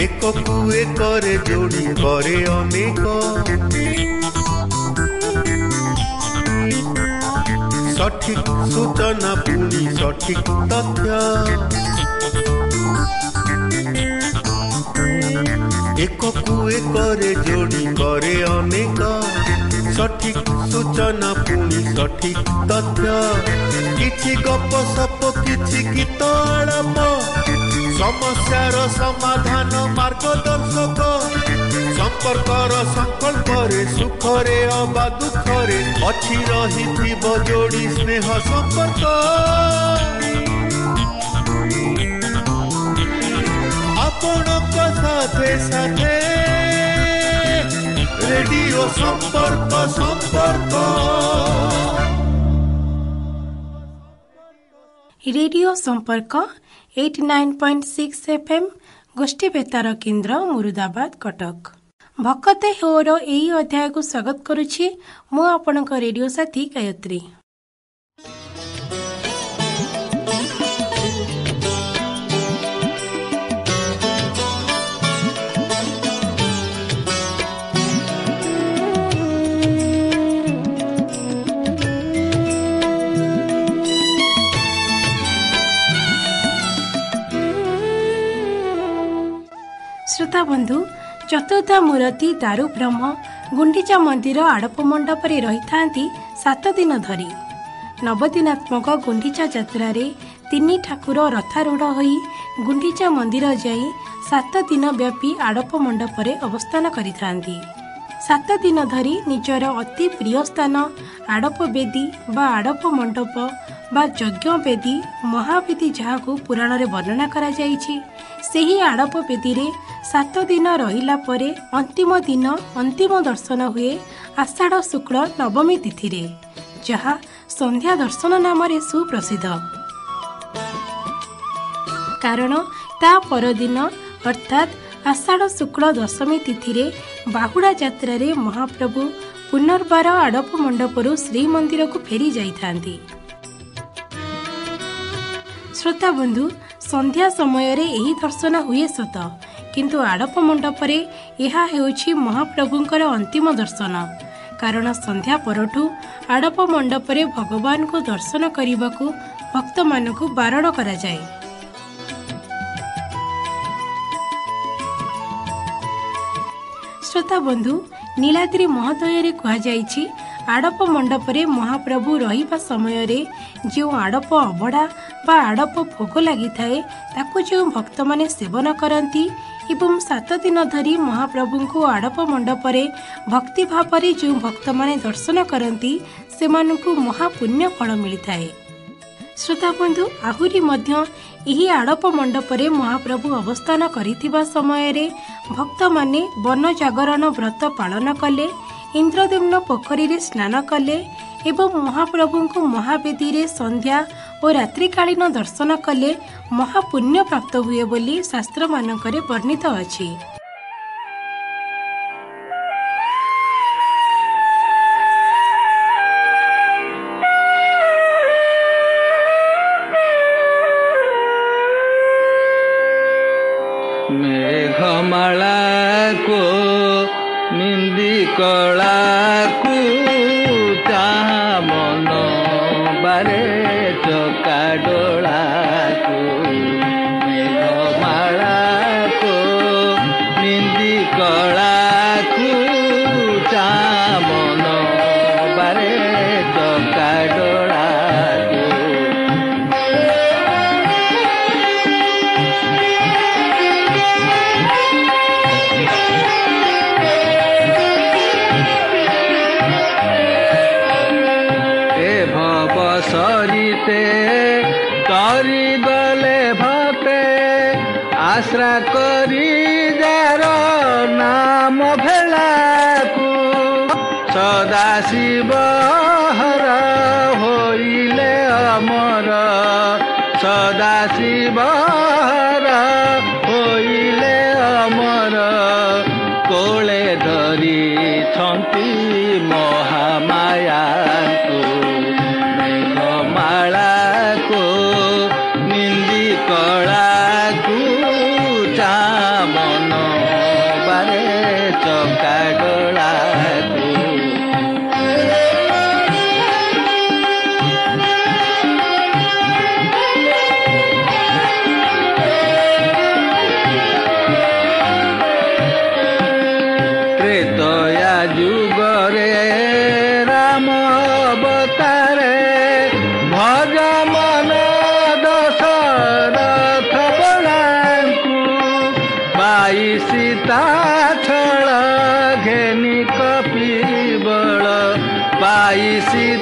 एककु एकरे जोड़ी करे अनेक सठिक सूचना पुणी सठिक तथ्य एककु एकरे जोड़ी करे अनेक सठिक सूचना पुणी सठिक तथ्य किछि गप सप किछि गीत आलाप समस्यार समाधान मार्गदर्शक संपर्कर संकल्परे सुखरे अबा दुखरे अछि रहिथिब जोड़ी स्नेह संपर्क आपणक साथे साथे रेडियो संपर्क संपर्क रेडियो संपर्क 89.6 FM गोष्ठी बेतार केन्द्र मुरुदाबाद कटक भक्ते होर एही अध्याय को स्वागत करुछि मु आपणक रेडियो साथी गायत्री। श्रोता बंधु चतुर्था मूर्ति दारु ब्रह्म गुंडीचा मंदिर आड़प मंडपरे रही थांती 7 दिन धरी नवदिनात्मक गुंडीचा यात्रा रे 3 ठाकुर रथारूढ़ होई गुंडीचा मंदिर जाई 7 दिन व्यापी आड़प मंडपरे अवस्थान करिथांती। 7 दिन धरी निजर अति प्रिय स्थान आड़प बेदी बा आड़प मंडप बा यज्ञ बेदी महावेदी जहाकू पुराण रे वर्णना करा जाइछि सेही आड़प बेदी रे 7 दिन रहिला परे अंतिम दिन अंतिम दर्शन हुए आषाढ़ शुक्ल नवमी तिथि रे जहा संध्या दर्शन नाम रे सुप्रसिद्ध कारण ता परदिन अर्थात आषाढ़ शुक्ल दशमी तिथि रे बाहुड़ा यात्रा रे महाप्रभु पुनर्बार आड़प मंडपरु श्रीमंदिर को फेरी जाइथांती। श्रोता बंधु संध्या समय रे एही दर्शन हुए सत किंतु आड़प मंडपरे यह हेउछि महाप्रभुंकर अंतिम दर्शन कारण संध्या परठू आड़प मंडपरे भगवान को दर्शन करने भक्त मानकु बारण करा जाए। श्रोता बंधु नीलाद्री महोदय रे कहा जाइछि आड़प मंडपरे महाप्रभु रहिबा समय रे जो आड़प अबड़ा बा आड़प भोग लगी थाए ताकू जो भक्त माने सेवन करती एवं 7 दिन धरी महाप्रभु को आड़प मंडपरे भक्ति भावरे जो भक्त माने दर्शन करती से मानकु महापुण्य फल मिलता है। श्रोता बंधु आहुरी मध्य यही आड़प मंडपरे महाप्रभु अवस्थान करिथिबा समय रे भक्त माने वन जागरण व्रत पालन कले इंद्रदेम्न पोखरी रे स्नान कले एवं महाप्रभु को महावेदी रे संध्या और रात्रिकालीन दर्शन कले महापुण्य प्राप्त हुए बोली शास्त्र मानकरे वर्णित अछि। मेघमाला को निंदी कला को ताहा मन बारे चका डोला को मेघमाला को निंदी कला को ताहा मन बारे चका डोला सरिते करी गले भटे आश्रा करी जार नाम भेलाकू सदा शिव हर होइले अमर सदा शिव हर होइले अमर कोले धरी छंती महामाया को मेघमाला को निंदी कला को मन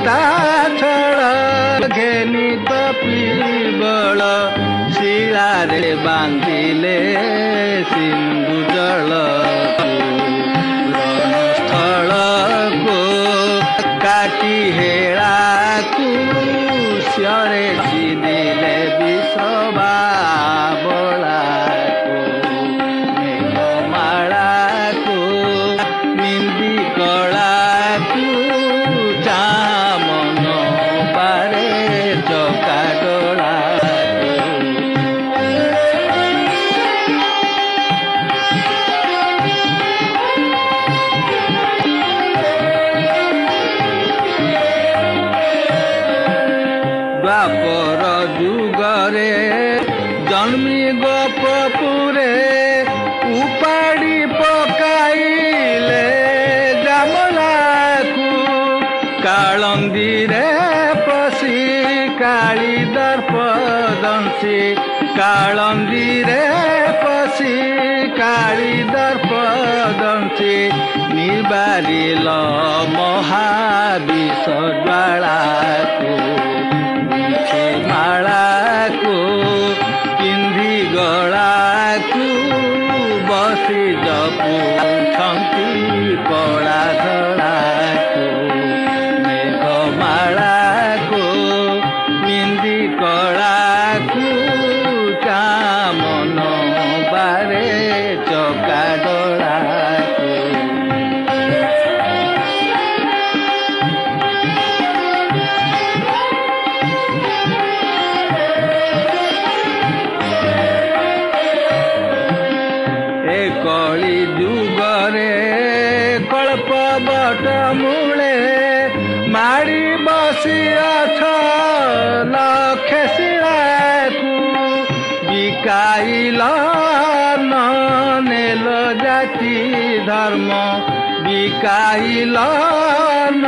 ତା ଛଡ଼ ଘେନି ପିବଳ ଶିଳାରେ ବାନ୍ଧିଲେ ସିନ୍ଧୁ ଜଳ ରଣସ୍ଥଳକୁ କାଟି ହେଳାକୁ ସ୍ୟରେ ଚିଦିଲେ ବିଶ୍ରବା ବଳାକୁ ମେଘମାଳାକୁ ନିନ୍ଦି କଳାକୁ ଚାମନ ପାରେ ଚକା ଡୋଳାକୁ ଦ୍ୱାପର ଯୁଗରେ ଜନ୍ମି ଗୋପପୁରେ ଉପାଡ଼ି ପକାଇଲେ ଜାମଲାକୁ କାଳନ୍ଦୀରେ ପଶି କାଳି ଦର୍ପ ଦଂଶୀ କାଳନ୍ଦୀରେ ପଶି କାଳି ଦର୍ପ ଦଂଶୀ ନିବାରିଲ ମହାବିଷ ଜ୍ୱାଳାକୁ ମାଳାକୁ ପିନ୍ଧି ଗଳାକୁ ବସି ଜପୁଛନ୍ତି କଳା ଧଳାକୁ ମେଘମାଳାକୁ ପିନ୍ଧି କଳାକୁ ଚାମନ ବାରେ ଚକା ଡଳାକୁ କଳି ଯୁଗରେ କଳ୍ପ ବଟ ମୂଳେ ମାଡ଼ି ବସିଅଛ ଲକ୍ଷେ ଶିଳାକୁ ବିକାଇଲ ନ ନେଲ ଜାତି ଧର୍ମ ବିକାଇଲ ନ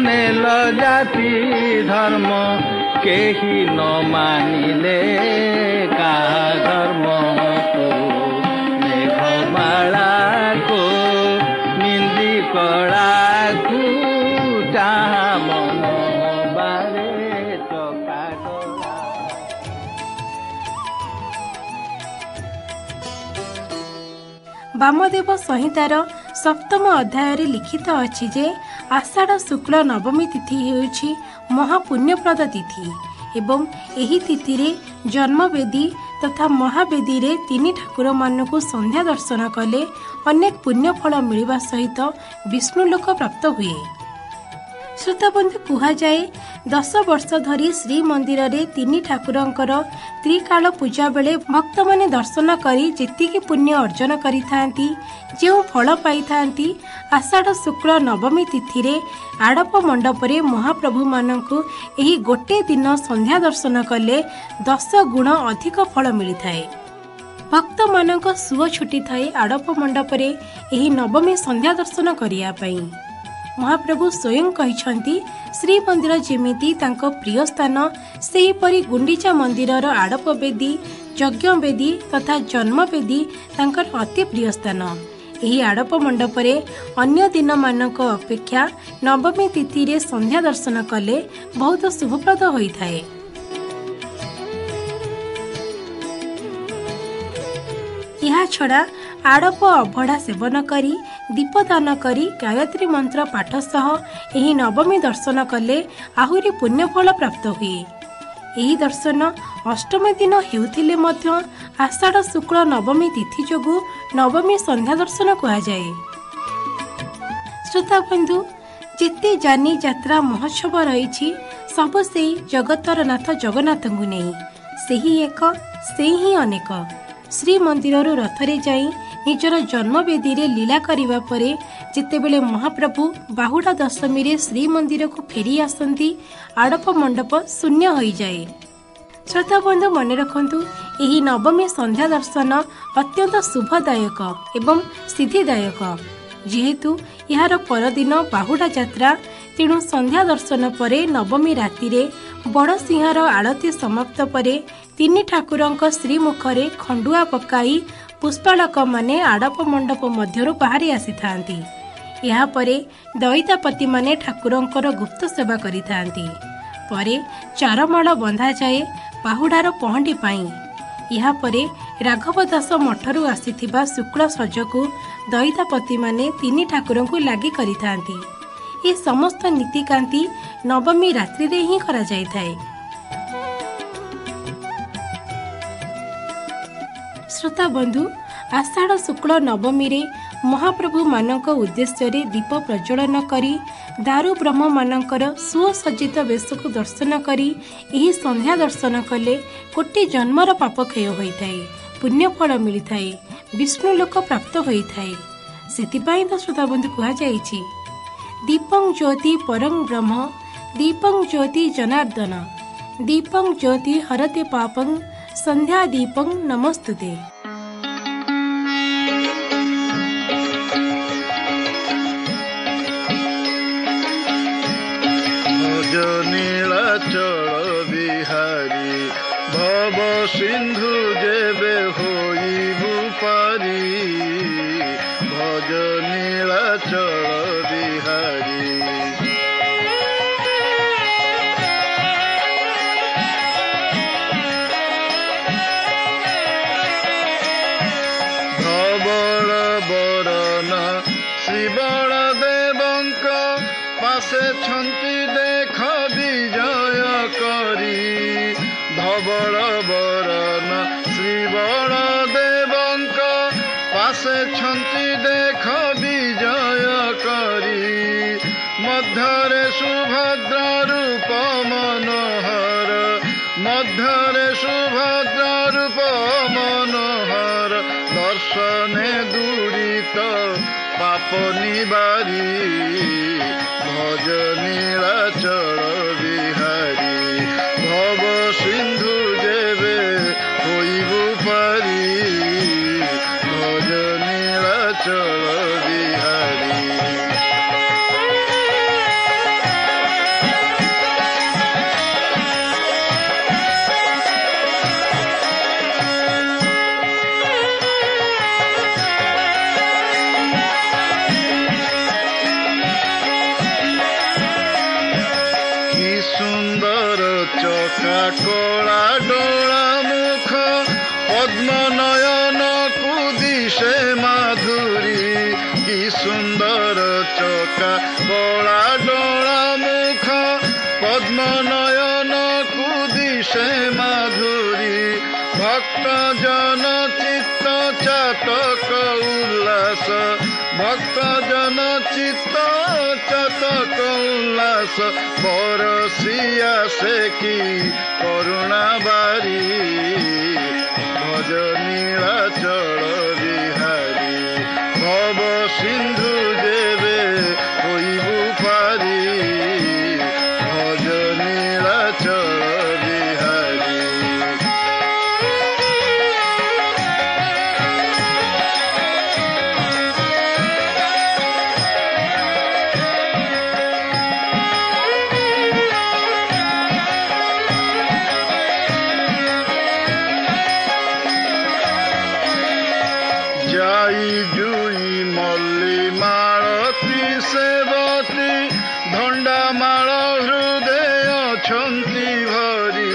ନେଲ ଜାତି ଧର୍ମ କେହି ନ ମାନିଲେ କାହା ଧର୍ମକୁ ମାଳାକୁ ନିନ୍ଦି କଳାକୁ ଚାହା ମନ ବାରେ ଚକା ଡୋଳା। ବାମଦେବ ସଂହିତାର 7ମ ଅଧ୍ୟାୟରେ ଲିଖିତ ଅଛି ଯେ ଆଷାଢ଼ ଶୁକ୍ଳ ନବମୀ ତିଥି ହେଉଛି ମହାପୁଣ୍ୟପ୍ରଦ ତିଥି ଏବଂ ଏହି ତିଥିରେ ଜନ୍ମବେଦୀ ତଥା ମହାବେଦୀରେ 3 ଠାକୁରମାନଙ୍କୁ ସନ୍ଧ୍ୟା ଦର୍ଶନ କଲେ ଅନେକ ପୁଣ୍ୟ ଫଳ ମିଳିବା ସହିତ ବିଷ୍ଣୁଲୋକ ପ୍ରାପ୍ତ ହୁଏ। ଶ୍ରୋତାବନ୍ଧୁ କୁହାଯାଏ 10 ବର୍ଷ ଧରି ଶ୍ରୀମନ୍ଦିରରେ 3 ଠାକୁରଙ୍କର ତ୍ରିକାଳ ପୂଜା ବେଳେ ଭକ୍ତମାନେ ଦର୍ଶନ କରି ଯେତିକି ପୁଣ୍ୟ ଅର୍ଜନ କରିଥାନ୍ତି ଯେଉଁ ଫଳ ପାଇଥାନ୍ତି ଆଷାଢ଼ ଶୁକ୍ଳ ନବମୀ ତିଥିରେ ଆଡ଼ପ ମଣ୍ଡପରେ ମହାପ୍ରଭୁମାନଙ୍କୁ ଏହି ଗୋଟିଏ ଦିନ ସନ୍ଧ୍ୟା ଦର୍ଶନ କଲେ 10 ଗୁଣ ଅଧିକ ଫଳ ମିଳିଥାଏ। ଭକ୍ତମାନଙ୍କ ସୁଅ ଛୁଟିଥାଏ ଆଡ଼ପ ମଣ୍ଡପରେ ଏହି ନବମୀ ସନ୍ଧ୍ୟା ଦର୍ଶନ କରିବା ପାଇଁ। ମହାପ୍ରଭୁ ସ୍ୱୟଂ କହିଛନ୍ତି ଶ୍ରୀମନ୍ଦିର ଯେମିତି ତାଙ୍କ ପ୍ରିୟ ସ୍ଥାନ ସେହିପରି ଗୁଣ୍ଡିଚା ମନ୍ଦିରର ଆଡ଼ପ ବେଦୀ ଯଜ୍ଞ ବେଦୀ ତଥା ଜନ୍ମବେଦୀ ତାଙ୍କର ଅତି ପ୍ରିୟ ସ୍ଥାନ। ଏହି ଆଡ଼ପ ମଣ୍ଡପରେ ଅନ୍ୟ ଦିନମାନଙ୍କ ଅପେକ୍ଷା ନବମୀ ତିଥିରେ ସନ୍ଧ୍ୟା ଦର୍ଶନ କଲେ ବହୁତ ଶୁଭପ୍ରଦ ହୋଇଥାଏ। ଏହାଛଡ଼ା ଆଡ଼ପ ଅଭଡ଼ା ସେବନ କରି ଦୀପଦାନ କରି ଗାୟତ୍ରୀ ମନ୍ତ୍ର ପାଠ ସହ ଏହି ନବମୀ ଦର୍ଶନ କଲେ ଆହୁରି ପୁଣ୍ୟଫଳ ପ୍ରାପ୍ତ ହୁଏ। ଏହି ଦର୍ଶନ ଅଷ୍ଟମୀ ଦିନ ହେଉଥିଲେ ମଧ୍ୟ ଆଷାଢ଼ ଶୁକ୍ଳ ନବମୀ ତିଥି ଯୋଗୁଁ ନବମୀ ସନ୍ଧ୍ୟା ଦର୍ଶନ କୁହାଯାଏ। ଶ୍ରୋତାବନ୍ଧୁ, ଯେତେ ଯାନି ଯାତ୍ରା ମହୋତ୍ସବ ରହିଛି ସବୁ ସେଇ ଜଗତର ନାଥ ଜଗନ୍ନାଥଙ୍କୁ ନେଇ। ସେହି ଏକ ସେହି ହିଁ ଅନେକ। ଶ୍ରୀମନ୍ଦିରରୁ ରଥରେ ଯାଇ ନିଜର ଜନ୍ମବେଦୀରେ ଲୀଳା କରିବା ପରେ ଯେତେବେଳେ ମହାପ୍ରଭୁ ବାହୁଡ଼ା ଦଶମୀରେ ଶ୍ରୀମନ୍ଦିରକୁ ଫେରି ଆସନ୍ତି ଆଡ଼ପ ମଣ୍ଡପ ଶୂନ୍ୟ ହୋଇଯାଏ। ଶ୍ରୋତାବନ୍ଧୁ ମନେ ରଖନ୍ତୁ, ଏହି ନବମୀ ସନ୍ଧ୍ୟା ଦର୍ଶନ ଅତ୍ୟନ୍ତ ଶୁଭଦାୟକ ଏବଂ ସିଦ୍ଧିଦାୟକ। ଯେହେତୁ ଏହାର ପରଦିନ ବାହୁଡ଼ା ଯାତ୍ରା, ତେଣୁ ସନ୍ଧ୍ୟା ଦର୍ଶନ ପରେ ନବମୀ ରାତିରେ ବଡ଼ସିଂହାର ଆଳତୀ ସମାପ୍ତ ପରେ 3 ଠାକୁରଙ୍କ ଶ୍ରୀମୁଖରେ ଖଣ୍ଡୁଆ ପକାଇ ପୁଷ୍ପାଳକମାନେ ଆଡ଼ପ ମଣ୍ଡପ ମଧ୍ୟରୁ ବାହାରି ଆସିଥାନ୍ତି। यापर दईतापति माने ठाकुरंकर गुप्त सेवा करिथांती। परे चारमाଳ बंधा जाए पाहुडार पहंडी पाई। यापरे राघव दास मठरू आसीथिबा शुक्ल सजकु दईतापति माने तीन ठाकुरंकु लागि करिथांती। ए समस्त नीतिकांति नवमी रात्रि रे ही करा जाय थाए। श्रोता बंधु, आषाढ़ शुक्ल नवमी रे महाप्रभु मानक उद्देश्य रे दीप प्रज्वलन करी दारू ब्रह्म मानकर सुसज्जित वेश को दर्शन करी एही संध्या दर्शन कले कोटि जन्मर पाप क्षय होइथाए, पुण्य फल मिलिथाए, विष्णु लोक प्राप्त होइथाए। सेतिपाई तो श्रोता बंधु कहा जाइछि, दीपं ज्योति परं ब्रह्म दीपं ज्योति जनार्दन दीपं ज्योति हरते पापं संध्या दीपं नमस्तुते। नीलाचल बिहारी भव सिंधु जेबे होइबु पारी भज नीलाचल बिहारी। धवल बरन श्री बलदेवंक पासे छंती देख विजय करी धवल बरन श्री बलदेवंक पासे छंती देख विजय करी मध्यरे सुभद्रा रूप मनोहर मध्यरे सुभद्रा रूप मनोहर दर्शने दूरित पाप निवारी भज नीलाचल बिहारी भव सिंधु जेबे होइबु पारी भज नीलाचल बिहारी। चका कला डोला मुख पद्म नयन कुदिशे माधुरी की सुंदर चका कला डोला मुख पद्म नयन कुदिशे माधुरी भक्त जन चित्त चातक उल्लास भक्त जन चित्त चातक उल्लास परसिया से की करुणा बारी भज नीलाचल बिहारी भव सिंधु जेबे होइबु पारी भज नीलाचल बिहारी। जाई जुई मल्ली मालती सेवती धंडा माल हृदय छंती भरी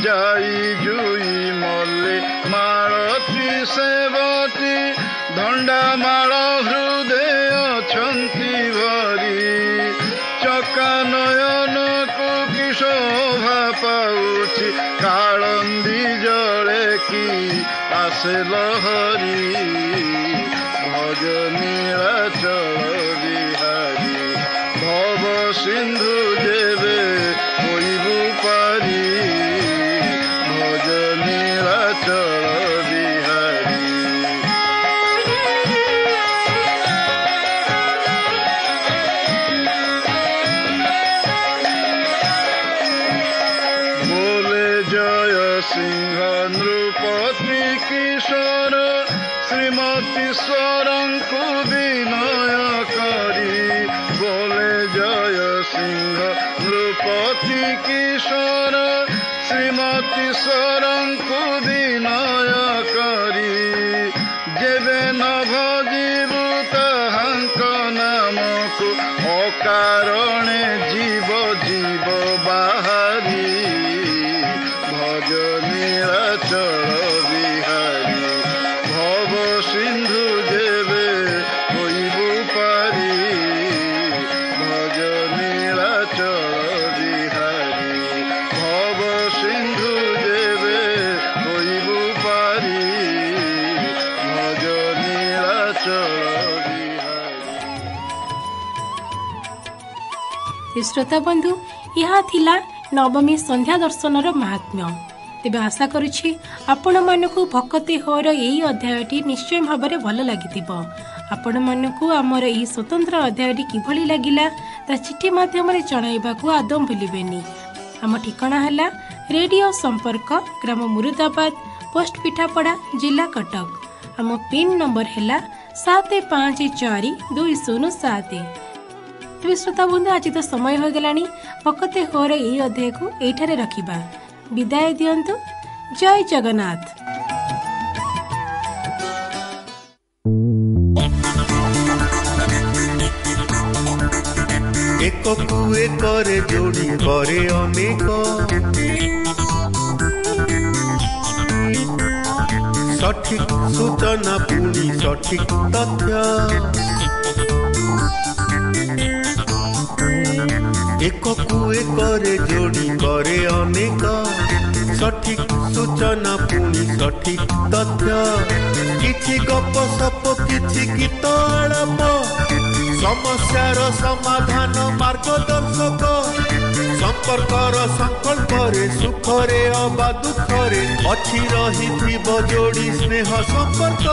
जाई जुई मल्ली मालती सेवती धंडा माल हृदय छंती भरी चका नयन को कि शोभा पाउछि कालंदी जले की आसे लहरी भज नीलाचल बिहारी भव सिंधु जेबे होइबु पारी भज नीलाचल बिहारी। बोले जय सिंह नृपति किशोर श्रीमतीश्वरंकु विनय करी बोले जय सिंह नृपति किशोर श्रीमतीश्वरंकु विनय करी जेबे न भजिबु ताहांक नाम ନୀଳାଚଳ ବିହାରୀ ଭବ ସିନ୍ଧୁ ଯେବେ ହୋଇବୁ ପାରି ଭଜ ନୀଳାଚଳ ବିହାରୀ ଭବ ସିନ୍ଧୁ ଯେବେ ହୋଇବୁ ପାରି ଭଜ ନୀଳାଚଳ ବିହାରୀ। ଶ୍ରୋତା ବନ୍ଧୁ, ଏହା ଥିଲା ନବମୀ ସନ୍ଧ୍ୟା ଦର୍ଶନର ମାହାତ୍ମ୍ୟ। ତେବେ ଆଶା କରୁଛି ଆପଣମାନଙ୍କୁ ଭକତି ହୋର ଏହି ଅଧ୍ୟାୟଟି ନିଶ୍ଚୟ ଭାବରେ ଭଲ ଲାଗିଥିବ। ଆପଣମାନଙ୍କୁ ଆମର ଏହି ସ୍ୱତନ୍ତ୍ର ଅଧ୍ୟାୟଟି କିଭଳି ଲାଗିଲା ତା ଚିଠି ମାଧ୍ୟମରେ ଜଣାଇବାକୁ ଆଦୌ ଭୁଲିବେନି। ଆମ ଠିକଣା ହେଲା ରେଡିଓ ସମ୍ପର୍କ, ଗ୍ରାମ ମୁରୁଦାବାଦ, ପୋଷ୍ଟ ପିଠାପଡ଼ା, ଜିଲ୍ଲା କଟକ। ଆମ ପିନ୍ ନମ୍ବର ହେଲା 754207। ତେବେ ଶ୍ରୋତା ବନ୍ଧୁ, ଆଜି ତ ସମୟ ହୋଇଗଲାଣି। ଭକତେ ହୋର ଏହି ଅଧ୍ୟାୟକୁ ଏଇଠାରେ ରଖିବା। ବିଦାୟ ଦିଅନ୍ତୁ। ଜୟ ଜଗନ୍ନାଥ। एकକୁ एकରେ ଯୋଡ଼ି କରେ ଅନେକ, ସଠିକ ସୂଚନା ପୁଣି ସଠିକ ତଥ୍ୟ। एकକୁ एकरे जोड़ी करे अनेक, सठिक सूचना पुणी सठिक तथ्य। किछि गप सप किछि गीत आलाप, समस्यार समाधान मार्गदर्शक। संपर्कर संकल्परे सुखरे अबा दुखरे अछि रहिथिब जोड़ी स्नेह संपर्क।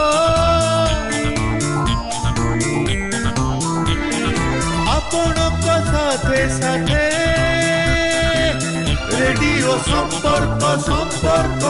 आपणक साथे साथे रेडियो संपर्क संपर्क।